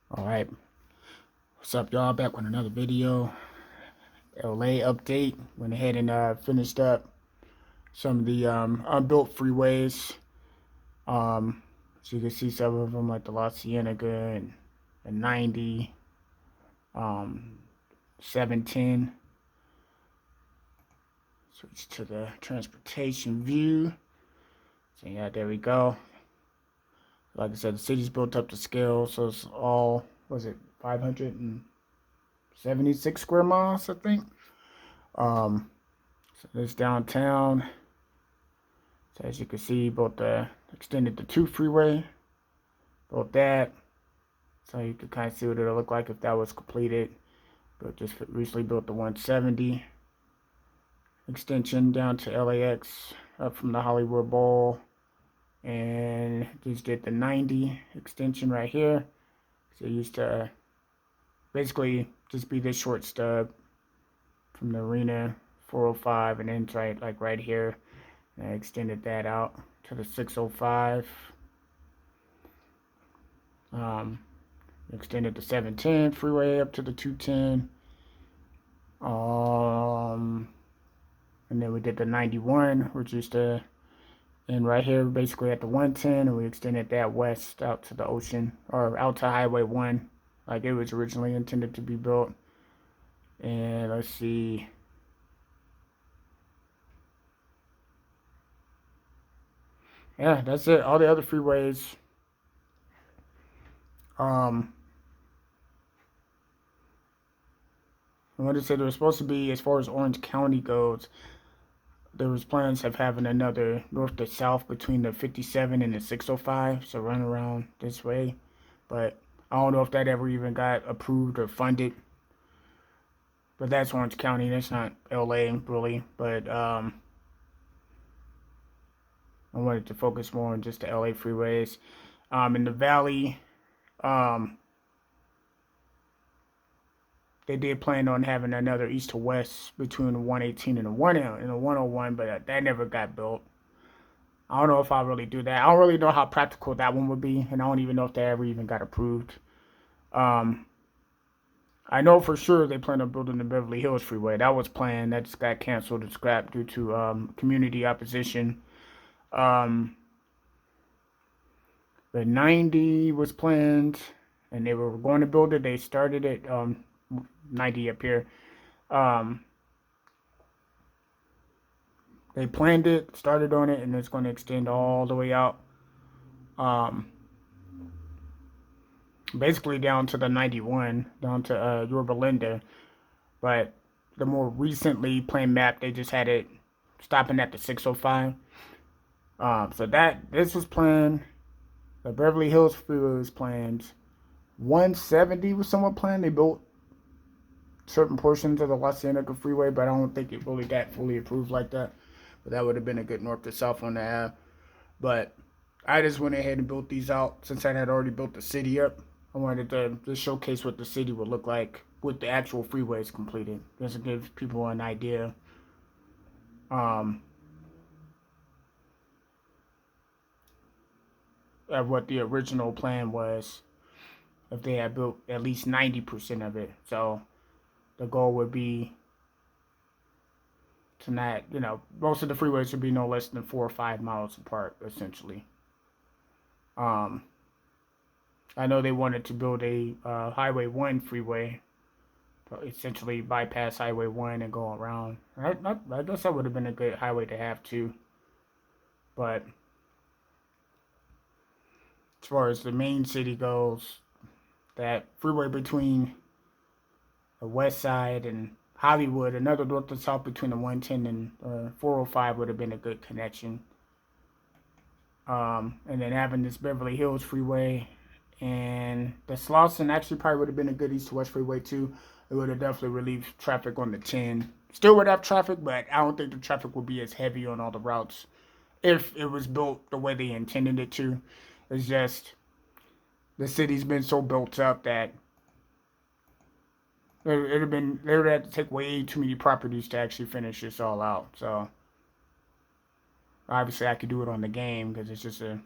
Alright, what's up y'all? Back with another video. LA update. Went ahead and finished up some of the unbuilt freeways. So you can see some of them like the La Cienega and 90, 710. Switch to the transportation view. So yeah, there we go. Like I said, the city's built up to scale, so it's all, was it 576 square miles, I think. So this downtown. So as you can see, built extended the 2 freeway, built that. So you can kind of see what it'll look like if that was completed. But just recently built the 170 extension down to LAX up from the Hollywood Bowl. And just did the 90 extension right here. So it used to basically just be this short stub from the arena 405 and then right here. And I extended that out to the 605. Extended the 710 freeway up to the 210. And then we did the 91, which used to end right here, basically at the 110, and we extended that west out to the ocean, or out to Highway 1, like it was originally intended to be built. And let's see. Yeah, that's it. All the other freeways. I wanted to say there was supposed to be, as far as Orange County goes, there was plans of having another north to south between the 57 and the 605, so run around this way. But I don't know if that ever even got approved or funded. But that's Orange County. That's not LA, really. But I wanted to focus more on just the LA freeways. In the Valley, they did plan on having another east to west between the 118 and the 101, but that never got built. I don't know if I'll really do that. I don't really know how practical that one would be, and I don't even know if that ever even got approved. I know for sure they plan on building the Beverly Hills Freeway. That was planned. That just got canceled and scrapped due to community opposition. The 90 was planned, and they were going to build it. They started it, 90 up here. They planned it, started on it, and it's going to extend all the way out. Basically down to the 91, down to Yorba Linda. But the more recently planned map, they just had it stopping at the 605. So this was planned. The Beverly Hills Freeway was planned. 170 was somewhat planned. They built certain portions of the Cienega Freeway, but I don't think it really got fully approved like that. But that would have been a good north to south on the Ave. But I just went ahead and built these out since I had already built the city up. I wanted to just showcase what the city would look like with the actual freeways completed, just to give people an idea. Of what the original plan was, if they had built at least 90% of it. So the goal would be to not, most of the freeways would be no less than 4 or 5 miles apart, essentially. I know they wanted to build a Highway 1 freeway, essentially bypass Highway 1 and go around. I guess that would have been a good highway to have too. But as far as the main city goes, that freeway between the west side and Hollywood, another north to south between the 110 and 405 would have been a good connection. And then having this Beverly Hills Freeway and the Slauson actually probably would have been a good east to west freeway too. It would have definitely relieved traffic on the 10. Still would have traffic, but I don't think the traffic would be as heavy on all the routes if it was built the way they intended it to. It's just the city's been so built up that they would have to take way too many properties to actually finish this all out. So obviously I could do it on the game because it's just a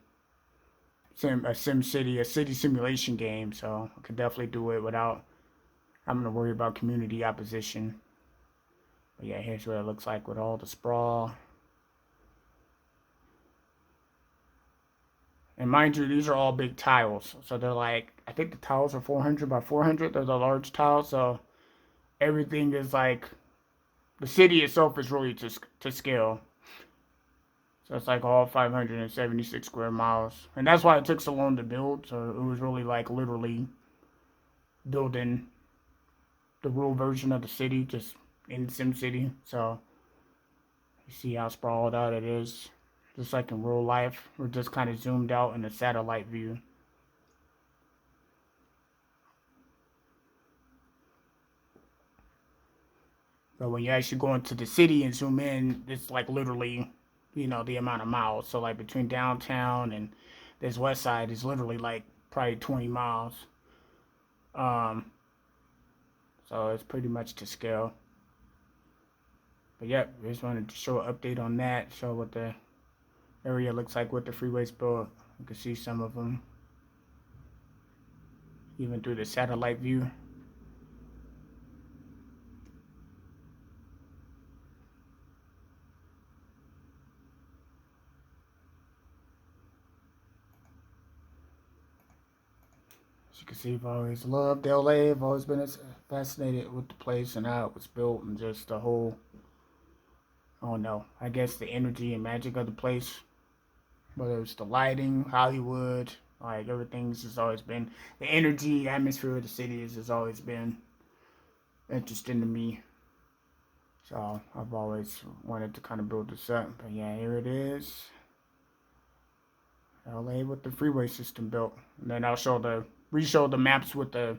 SimCity, a city simulation game. So I could definitely do it without having to worry about community opposition. But yeah, here's what it looks like with all the sprawl. And mind you, these are all big tiles. So they're like, I think the tiles are 400 by 400. They're the large tiles. So everything is like, the city itself is really to scale. So it's like all 576 square miles. And that's why it took so long to build. So it was really like literally building the real version of the city just in SimCity. So you see how sprawled out it is. Just like in real life. We're just kind of zoomed out in a satellite view. But when you actually go into the city and zoom in, it's like literally, you know, the amount of miles. So like between downtown and this west side is literally like probably 20 miles. So it's pretty much to scale. But yep, I just wanted to show an update on that. Show what the area looks like with the freeways built. You can see some of them even through the satellite view. As you can see, I've always loved LA. I've always been fascinated with the place and how it was built and just the whole, I don't know, I guess the energy and magic of the place. Whether it's the lighting, Hollywood, like everything's just always been, the energy, atmosphere of the city has always been interesting to me. So I've always wanted to kind of build this up. But yeah, here it is. LA with the freeway system built. And then I'll re-show the maps with the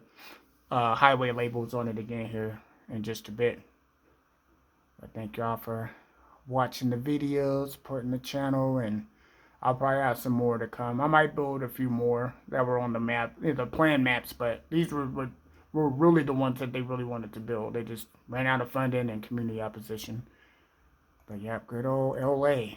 highway labels on it again here in just a bit. But thank y'all for watching the videos, supporting the channel, and I'll probably have some more to come. I might build a few more that were on the map, the planned maps, but these were really the ones that they really wanted to build. They just ran out of funding and community opposition. But yeah, good old LA.